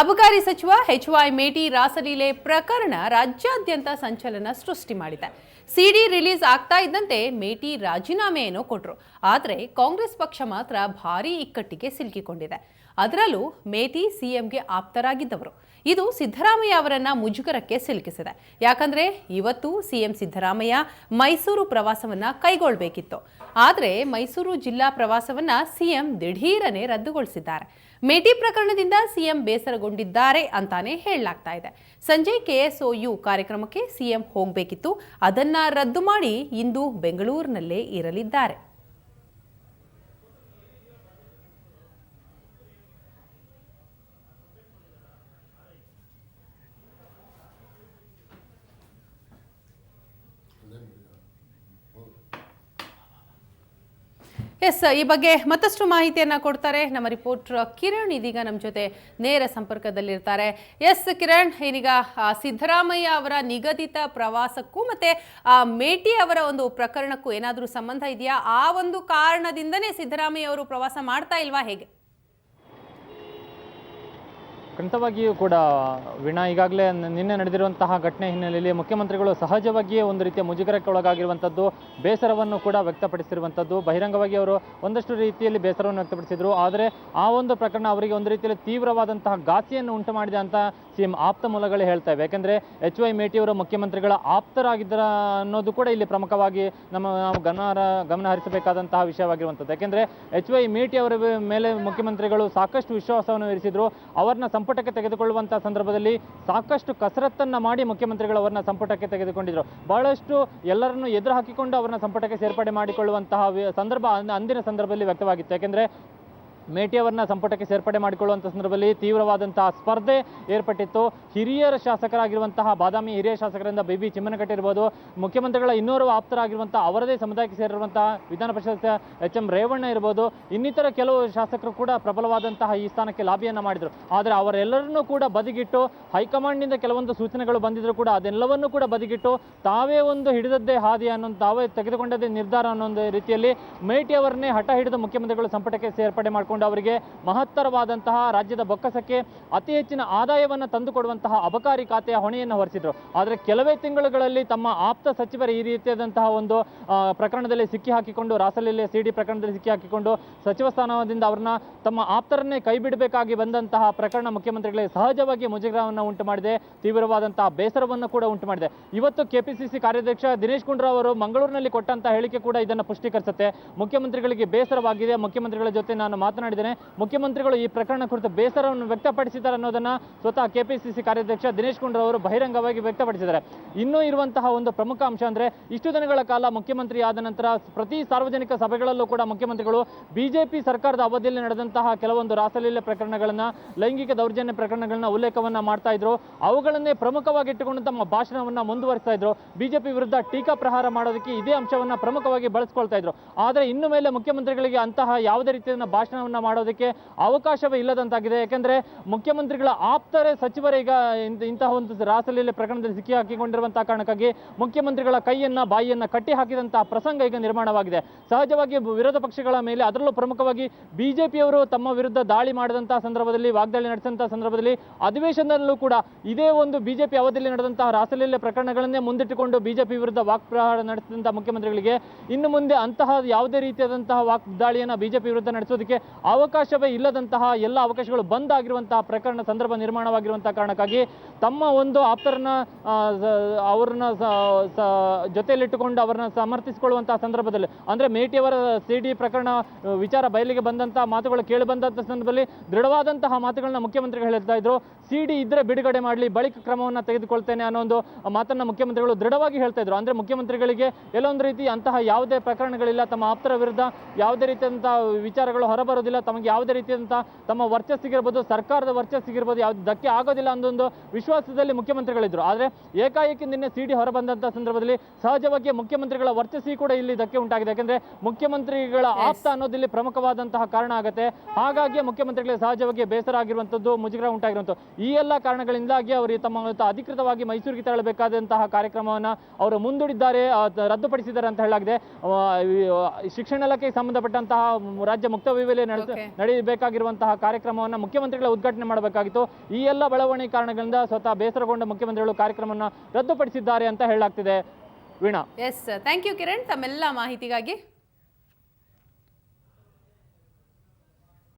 ಅಬಕಾರಿ ಸಚಿವ ಎಚ್.ವೈ. ಮೇಟಿ ರಾಸಲೀಲೆ ಪ್ರಕರಣ ರಾಜ್ಯಾದ್ಯಂತ ಸಂಚಲನ ಸೃಷ್ಟಿ ಮಾಡಿದೆ. ಸಿಡಿ ರಿಲೀಸ್ ಆಗ್ತಾ ಇದ್ದಂತೆ ಮೇಟಿ ರಾಜೀನಾಮೆಯನ್ನು ಕೊಟ್ಟರು. ಆದರೆ ಕಾಂಗ್ರೆಸ್ ಪಕ್ಷ ಮಾತ್ರ ಭಾರೀ ಇಕ್ಕಟ್ಟಿಗೆ ಸಿಲುಕಿಕೊಂಡಿದೆ. ಅದರಲ್ಲೂ ಮೇಟಿ ಸಿಎಂಗೆ ಆಪ್ತರಾಗಿದ್ದವರು. ಇದು ಸಿದ್ದರಾಮಯ್ಯ ಅವರನ್ನ ಮುಜುಗರಕ್ಕೆ ಸಿಲುಕಿಸಿದೆ. ಯಾಕಂದ್ರೆ ಇವತ್ತು ಸಿಎಂ ಸಿದ್ದರಾಮಯ್ಯ ಮೈಸೂರು ಪ್ರವಾಸವನ್ನ ಕೈಗೊಳ್ಳಬೇಕಿತ್ತು. ಆದರೆ ಮೈಸೂರು ಜಿಲ್ಲಾ ಪ್ರವಾಸವನ್ನ ಸಿಎಂ ದಿಢೀರನೆ ರದ್ದುಗೊಳಿಸಿದ್ದಾರೆ. ಮೇಟಿ ಪ್ರಕರಣದಿಂದ ಸಿಎಂ ಬೇಸರಗೊಂಡಿದ್ದಾರೆ ಅಂತಾನೆ ಹೇಳಲಾಗ್ತಾ ಇದೆ. ಸಂಜೆ KSOU ಕಾರ್ಯಕ್ರಮಕ್ಕೆ ಸಿಎಂ ಹೋಗಬೇಕಿತ್ತು. ಅದನ್ನ ರದ್ದು ಮಾಡಿ ಇಂದು ಬೆಂಗಳೂರಿನಲ್ಲೇ ಇರಲಿದ್ದಾರೆ. ಈ ಬಗ್ಗೆ ಮತ್ತಷ್ಟು ಮಾಹಿತಿಯನ್ನ ಕೊಡ್ತಾರೆ ನಮ್ಮ ರಿಪೋರ್ಟರ್ ಕಿರಣ್. ಇದೀಗ ನಮ್ಮ ಜೊತೆ ನೇರ ಸಂಪರ್ಕದಲ್ಲಿರ್ತಾರೆ. ಕಿರಣ್, ಇದೀಗ ಸಿದ್ದರಾಮಯ್ಯ ಅವರ ನಿಗದಿತ ಪ್ರವಾಸಕ್ಕೂ ಮತ್ತೆ ಮೇಟಿ ಅವರ ಒಂದು ಪ್ರಕರಣಕ್ಕೂ ಏನಾದರೂ ಸಂಬಂಧ ಇದೆಯಾ? ಆ ಒಂದು ಕಾರಣದಿಂದನೇ ಸಿದ್ದರಾಮಯ್ಯ ಅವರು ಪ್ರವಾಸ ಮಾಡ್ತಾ ಇಲ್ವಾ, ಹೇಗೆ? ಖಂಡಿತವಾಗಿಯೂ ಕೂಡ ವೀಣಾ, ಈಗಾಗಲೇ ನಿನ್ನೆ ನಡೆದಿರುವಂತಹ ಘಟನೆ ಹಿನ್ನೆಲೆಯಲ್ಲಿ ಮುಖ್ಯಮಂತ್ರಿಗಳು ಸಹಜವಾಗಿಯೇ ಒಂದು ರೀತಿಯ ಮುಜುಗರಕ್ಕೆ ಒಳಗಾಗಿರುವಂಥದ್ದು, ಬೇಸರವನ್ನು ಕೂಡ ವ್ಯಕ್ತಪಡಿಸಿರುವಂಥದ್ದು. ಬಹಿರಂಗವಾಗಿ ಅವರು ಒಂದಷ್ಟು ರೀತಿಯಲ್ಲಿ ಬೇಸರವನ್ನು ವ್ಯಕ್ತಪಡಿಸಿದರು. ಆದರೆ ಆ ಒಂದು ಪ್ರಕರಣ ಅವರಿಗೆ ಒಂದು ರೀತಿಯಲ್ಲಿ ತೀವ್ರವಾದಂತಹ ಘಾಸಿಯನ್ನು ಉಂಟು ಮಾಡಿದೆ ಅಂತ ಸಿಎಂ ಆಪ್ತ ಮೂಲಗಳೇ ಹೇಳ್ತಾ ಇವೆ. ಯಾಕೆಂದರೆ ಎಚ್.ವೈ. ಮೇಟಿ ಅವರು ಮುಖ್ಯಮಂತ್ರಿಗಳ ಆಪ್ತರಾಗಿದ್ದರ ಅನ್ನೋದು ಕೂಡ ಇಲ್ಲಿ ಪ್ರಮುಖವಾಗಿ ನಾವು ಗಮನ ಹರಿಸಬೇಕಾದಂತಹ ವಿಷಯವಾಗಿರುವಂಥದ್ದು. ಯಾಕೆಂದರೆ ಎಚ್.ವೈ. ಮೇಟಿ ಅವರ ಮೇಲೆ ಮುಖ್ಯಮಂತ್ರಿಗಳು ಸಾಕಷ್ಟು ವಿಶ್ವಾಸವನ್ನು ಇರಿಸಿದ್ರು. ಅವರನ್ನ ಸಂಪುಟಕ್ಕೆ ತೆಗೆದುಕೊಳ್ಳುವಂತಹ ಸಂದರ್ಭದಲ್ಲಿ ಸಾಕಷ್ಟು ಕಸರತ್ತನ್ನು ಮಾಡಿ ಮುಖ್ಯಮಂತ್ರಿಗಳು ಅವರನ್ನ ಸಂಪುಟಕ್ಕೆ ತೆಗೆದುಕೊಂಡಿದ್ರು. ಬಹಳಷ್ಟು ಎಲ್ಲರನ್ನು ಎದುರು ಹಾಕಿಕೊಂಡು ಅವರನ್ನ ಸಂಪುಟಕ್ಕೆ ಸೇರ್ಪಡೆ ಮಾಡಿಕೊಳ್ಳುವಂತಹ ಸಂದರ್ಭ ಅಂದಿನ ಸಂದರ್ಭದಲ್ಲಿ ವ್ಯಕ್ತವಾಗಿತ್ತು. ಯಾಕೆಂದರೆ ಮೇಟಿ ಅವರನ್ನ ಸಂಪುಟಕ್ಕೆ ಸೇರ್ಪಡೆ ಮಾಡಿಕೊಳ್ಳುವಂಥ ಸಂದರ್ಭದಲ್ಲಿ ತೀವ್ರವಾದಂತಹ ಸ್ಪರ್ಧೆ ಏರ್ಪಟ್ಟಿತ್ತು. ಹಿರಿಯರ ಶಾಸಕರಾಗಿರುವಂತಹ ಬಾದಾಮಿ ಹಿರಿಯ ಶಾಸಕರಿಂದ BB ಚಿಮ್ಮನಕಟ್ಟೆ ಇರ್ಬೋದು, ಮುಖ್ಯಮಂತ್ರಿಗಳ ಇನ್ನೋರ್ವ ಆಪ್ತರಾಗಿರುವಂತಹ ಅವರದೇ ಸಮುದಾಯಕ್ಕೆ ಸೇರಿರುವಂತಹ ವಿಧಾನ ಪರಿಷತ್ HM ರೇವಣ್ಣ ಇರ್ಬೋದು, ಇನ್ನಿತರ ಕೆಲವು ಶಾಸಕರು ಕೂಡ ಪ್ರಬಲವಾದಂತಹ ಈ ಸ್ಥಾನಕ್ಕೆ ಲಾಬಿಯನ್ನು ಮಾಡಿದರು. ಆದರೆ ಅವರೆಲ್ಲರನ್ನೂ ಕೂಡ ಬದಿಗಿಟ್ಟು ಹೈಕಮಾಂಡ್ನಿಂದ ಕೆಲವೊಂದು ಸೂಚನೆಗಳು ಬಂದಿದ್ರು ಕೂಡ ಅದೆಲ್ಲವನ್ನೂ ಕೂಡ ಬದಿಗಿಟ್ಟು ತಾವೇ ಒಂದು ಹಿಡಿದದ್ದೇ ಹಾದಿ ಅನ್ನೋ ತಾವೇ ತೆಗೆದುಕೊಂಡದ್ದೇ ನಿರ್ಧಾರ ಅನ್ನೋ ಒಂದು ರೀತಿಯಲ್ಲಿ ಮೇಟಿ ಅವರನ್ನೇ ಹಠ ಹಿಡಿದು ಮುಖ್ಯಮಂತ್ರಿಗಳು ಸಂಪುಟಕ್ಕೆ ಸೇರ್ಪಡೆ ಮಾಡಿಕೊಂಡು ಅವರಿಗೆ ಮಹತ್ತರವಾದಂತಹ ರಾಜ್ಯದ ಬೊಕ್ಕಸಕ್ಕೆ ಅತಿ ಹೆಚ್ಚಿನ ಆದಾಯವನ್ನು ತಂದುಕೊಡುವಂತಹ ಅಬಕಾರಿ ಖಾತೆಯ ಹೊಣೆಯನ್ನು ಹೊರಿಸಿದ್ರು. ಆದರೆ ಕೆಲವೇ ತಿಂಗಳುಗಳಲ್ಲಿ ತಮ್ಮ ಆಪ್ತ ಸಚಿವರ ಈ ರೀತಿಯಾದಂತಹ ಒಂದು ಪ್ರಕರಣದಲ್ಲಿ ಸಿಕ್ಕಿ ಹಾಕಿಕೊಂಡು, ರಾಸಲೀಲೆ ಸಿಡಿ ಪ್ರಕರಣದಲ್ಲಿ ಸಿಕ್ಕಿ ಹಾಕಿಕೊಂಡು ಸಚಿವ ಸ್ಥಾನದಿಂದ ಅವರನ್ನ ತಮ್ಮ ಆಪ್ತರನ್ನೇ ಕೈ ಬಿಡಬೇಕಾಗಿ ಬಂದಂತಹ ಪ್ರಕರಣ ಮುಖ್ಯಮಂತ್ರಿಗಳಿಗೆ ಸಹಜವಾಗಿ ಮುಜುಗರವನ್ನು ಉಂಟು ಮಾಡಿದೆ, ತೀವ್ರವಾದಂತಹ ಬೇಸರವನ್ನು ಕೂಡ ಉಂಟು ಮಾಡಿದೆ. ಇವತ್ತು KPCC ಕಾರ್ಯಾಧ್ಯಕ್ಷ ದಿನೇಶ್ ಗುಂಡೂರಾವ್ ಅವರು ಮಂಗಳೂರಿನಲ್ಲಿ ಕೊಟ್ಟಂತಹ ಹೇಳಿಕೆ ಕೂಡ ಇದನ್ನು ಪುಷ್ಟೀಕರಿಸುತ್ತೆ. ಮುಖ್ಯಮಂತ್ರಿಗಳಿಗೆ ಬೇಸರವಾಗಿದೆ, ಮುಖ್ಯಮಂತ್ರಿಗಳ ಜೊತೆ ನಾನು ಮಾತನಾಡಿದ್ದೇನೆ, ಮುಖ್ಯಮಂತ್ರಿಗಳು ಈ ಪ್ರಕರಣ ಕುರಿತು ಬೇಸರವನ್ನು ವ್ಯಕ್ತಪಡಿಸಿದ್ದಾರೆ ಅನ್ನೋದನ್ನ ಸ್ವತಃ KPCC ಕಾರ್ಯಾಧ್ಯಕ್ಷ ದಿನೇಶ್ ಗುಂಡೂರಾವ್ ಅವರು ಬಹಿರಂಗವಾಗಿ ವ್ಯಕ್ತಪಡಿಸಿದ್ದಾರೆ. ಇನ್ನೂ ಇರುವಂತಹ ಒಂದು ಪ್ರಮುಖ ಅಂಶ ಅಂದ್ರೆ, ಇಷ್ಟು ದಿನಗಳ ಕಾಲ ಮುಖ್ಯಮಂತ್ರಿ ಆದ ನಂತರ ಪ್ರತಿ ಸಾರ್ವಜನಿಕ ಸಭೆಗಳಲ್ಲೂ ಕೂಡ ಮುಖ್ಯಮಂತ್ರಿಗಳು ಬಿಜೆಪಿ ಸರ್ಕಾರದ ಅವಧಿಯಲ್ಲಿ ನಡೆದಂತಹ ಕೆಲವೊಂದು ರಾಸಲೀಲೆ ಪ್ರಕರಣಗಳನ್ನ, ಲೈಂಗಿಕ ದೌರ್ಜನ್ಯ ಪ್ರಕರಣಗಳನ್ನ ಉಲ್ಲೇಖವನ್ನ ಮಾಡ್ತಾ ಇದ್ರು. ಅವುಗಳನ್ನೇ ಪ್ರಮುಖವಾಗಿ ಇಟ್ಟುಕೊಂಡು ತಮ್ಮ ಭಾಷಣವನ್ನ ಮುಂದುವರಿಸ್ತಾ ಇದ್ರು. ಬಿಜೆಪಿ ವಿರುದ್ಧ ಟೀಕಾ ಪ್ರಹಾರ ಮಾಡೋದಕ್ಕೆ ಇದೇ ಅಂಶವನ್ನ ಪ್ರಮುಖವಾಗಿ ಬಳಸ್ಕೊಳ್ತಾ ಇದ್ರು. ಆದರೆ ಇನ್ನು ಮೇಲೆ ಮುಖ್ಯಮಂತ್ರಿಗಳಿಗೆ ಅಂತಹ ಯಾವುದೇ ರೀತಿಯ ಭಾಷಣವನ್ನ ಮಾಡೋದಕ್ಕೆ ಅವಕಾಶವೇ ಇಲ್ಲದಂತಾಗಿದೆ. ಯಾಕೆಂದ್ರೆ ಮುಖ್ಯಮಂತ್ರಿಗಳ ಆಪ್ತರೇ ಸಚಿವರೇ ಈಗ ಇಂತಹ ಒಂದು ರಾಸಲೀಲೆ ಪ್ರಕರಣದಲ್ಲಿ ಸಿಕ್ಕಿ ಹಾಕಿಕೊಂಡಿರುವಂತಹ ಕಾರಣಕ್ಕಾಗಿ ಮುಖ್ಯಮಂತ್ರಿಗಳ ಕೈಯನ್ನ ಬಾಯಿಯನ್ನ ಕಟ್ಟಿ ಹಾಕಿದಂತಹ ಪ್ರಸಂಗ ಈಗ ನಿರ್ಮಾಣವಾಗಿದೆ. ಸಹಜವಾಗಿ ವಿರೋಧ ಪಕ್ಷಗಳ ಮೇಲೆ, ಅದರಲ್ಲೂ ಪ್ರಮುಖವಾಗಿ ಬಿಜೆಪಿಯವರು ತಮ್ಮ ವಿರುದ್ಧ ದಾಳಿ ಮಾಡಿದಂತಹ ಸಂದರ್ಭದಲ್ಲಿ, ವಾಗ್ದಾಳಿ ನಡೆಸಿದಂತಹ ಸಂದರ್ಭದಲ್ಲಿ, ಅಧಿವೇಶನದಲ್ಲೂ ಕೂಡ ಇದೇ ಒಂದು ಬಿಜೆಪಿ ಅವಧಿಯಲ್ಲಿ ನಡೆದಂತಹ ರಾಸಲೀಲೆ ಪ್ರಕರಣಗಳನ್ನೇ ಮುಂದಿಟ್ಟುಕೊಂಡು ಬಿಜೆಪಿ ವಿರುದ್ಧ ವಾಕ್ಪ್ರಹಾರ ನಡೆಸಿದಂತಹ ಮುಖ್ಯಮಂತ್ರಿಗಳಿಗೆ ಇನ್ನು ಮುಂದೆ ಅಂತಹ ಯಾವುದೇ ರೀತಿಯಾದಂತಹ ವಾಗ್ದಾಳಿಯನ್ನ ಬಿಜೆಪಿ ವಿರುದ್ಧ ನಡೆಸೋದಕ್ಕೆ ಅವಕಾಶವೇ ಇಲ್ಲದಂತಹ ಎಲ್ಲ ಅವಕಾಶಗಳು ಬಂದ್ ಆಗಿರುವಂತಹ ಪ್ರಕರಣ ಸಂದರ್ಭ ನಿರ್ಮಾಣವಾಗಿರುವಂತಹ ಕಾರಣಕ್ಕಾಗಿ ತಮ್ಮ ಒಂದು ಆಪ್ತರನ್ನ ಅವರನ್ನ ಜೊತೆಯಲ್ಲಿಟ್ಟುಕೊಂಡು ಅವರನ್ನ ಸಮರ್ಥಿಸಿಕೊಳ್ಳುವಂತಹ ಸಂದರ್ಭದಲ್ಲಿ, ಅಂದ್ರೆ ಮೇಟಿಯವರ ಸಿಡಿ ಪ್ರಕರಣ ವಿಚಾರ ಬಯಲಿಗೆ ಬಂದಂತಹ ಮಾತುಗಳು ಕೇಳಿ ಬಂದಂತಹ ಸಂದರ್ಭದಲ್ಲಿ ದೃಢವಾದಂತಹ ಮಾತುಗಳನ್ನ ಮುಖ್ಯಮಂತ್ರಿಗಳು ಹೇಳ್ತಾ ಇದ್ರು. ಸಿಡಿ ಇದ್ರೆ ಬಿಡುಗಡೆ ಮಾಡಲಿ, ಬಳಿಕ ಕ್ರಮವನ್ನ ತೆಗೆದುಕೊಳ್ತೇನೆ ಅನ್ನೋ ಒಂದು ಮಾತನ್ನ ಮುಖ್ಯಮಂತ್ರಿಗಳು ದೃಢವಾಗಿ ಹೇಳ್ತಾ ಇದ್ರು. ಅಂದ್ರೆ ಮುಖ್ಯಮಂತ್ರಿಗಳಿಗೆ ಎಲ್ಲೊಂದು ರೀತಿ ಅಂತಹ ಯಾವುದೇ ಪ್ರಕರಣಗಳಿಲ್ಲ, ತಮ್ಮ ಆಪ್ತರ ವಿರುದ್ಧ ಯಾವುದೇ ರೀತಿಯಾದಂತಹ ವಿಚಾರಗಳು ಹೊರಬರೋದಿಲ್ಲ, ತಮಗೆ ಯಾವುದೇ ರೀತಿಯಾದಂತಹ ತಮ್ಮ ವರ್ಚಸ್ಸಿಗಿರ್ಬೋದು, ಸರ್ಕಾರದ ವರ್ಚಸ್ಸಿಗಿರ್ಬೋದು ಯಾವ್ದು ಧಕ್ಕೆ ಆಗೋದಿಲ್ಲ ಅನ್ನೊಂದು ವಿಶ್ವಾಸದಲ್ಲಿ ಮುಖ್ಯಮಂತ್ರಿಗಳಿದ್ರು. ಆದರೆ ಏಕಾಏಕಿ ನಿನ್ನೆ ಸಿಡಿ ಹೊರಬಂದಂತಹ ಸಂದರ್ಭದಲ್ಲಿ ಸಹಜವಾಗಿ ಮುಖ್ಯಮಂತ್ರಿಗಳ ವರ್ಚಸ್ಸಿಗೆ ಕೂಡ ಇಲ್ಲಿ ಧಕ್ಕೆ ಉಂಟಾಗಿದೆ. ಯಾಕಂದ್ರೆ ಮುಖ್ಯಮಂತ್ರಿಗಳ ಆಪ್ತ ಅನ್ನೋದಿಲ್ಲಿ ಪ್ರಮುಖವಾದಂತಹ ಕಾರಣ ಆಗುತ್ತೆ. ಹಾಗಾಗಿ ಮುಖ್ಯಮಂತ್ರಿಗಳಿಗೆ ಸಹಜವಾಗಿ ಬೇಸರ ಆಗಿರುವಂಥದ್ದು, ಮುಜುಗರ ಉಂಟಾಗಿರುವಂಥದ್ದು. ಈ ಎಲ್ಲ ಕಾರಣಗಳಿಂದಾಗಿ ಅವರು ತಮ್ಮ ಅಧಿಕೃತವಾಗಿ ಮೈಸೂರಿಗೆ ತೆರಳಬೇಕಾದಂತಹ ಕಾರ್ಯಕ್ರಮವನ್ನು ಅವರು ಮುಂದೂಡಿದ್ದಾರೆ, ರದ್ದುಪಡಿಸಿದ್ದಾರೆ ಅಂತ ಹೇಳಲಾಗಿದೆ. ಶಿಕ್ಷಣ ಇಲಾಖೆಗೆ ಸಂಬಂಧಪಟ್ಟಂತಹ ರಾಜ್ಯ ಮುಕ್ತ ವಿವಿಯಲ್ಲಿ ನಡೀಬೇಕಾಗಿರುವಂತಹ ಕಾರ್ಯಕ್ರಮವನ್ನು ಮುಖ್ಯಮಂತ್ರಿಗಳ ಉದ್ಘಾಟನೆ ಮಾಡಬೇಕಾಗಿತ್ತು. ಈ ಎಲ್ಲ ಬೆಳವಣಿಗೆ ಕಾರಣಗಳಿಂದ ಸ್ವತಃ ಬೇಸರಗೊಂಡ ಮುಖ್ಯಮಂತ್ರಿಗಳು ಕಾರ್ಯಕ್ರಮವನ್ನು ರದ್ದುಪಡಿಸಿದ್ದಾರೆ ಅಂತ ಹೇಳಲಾಗ್ತಿದೆ. Veena. Yes, thank you Kiran ತಮ್ಮೆಲ್ಲ ಮಾಹಿತಿಗಾಗಿ.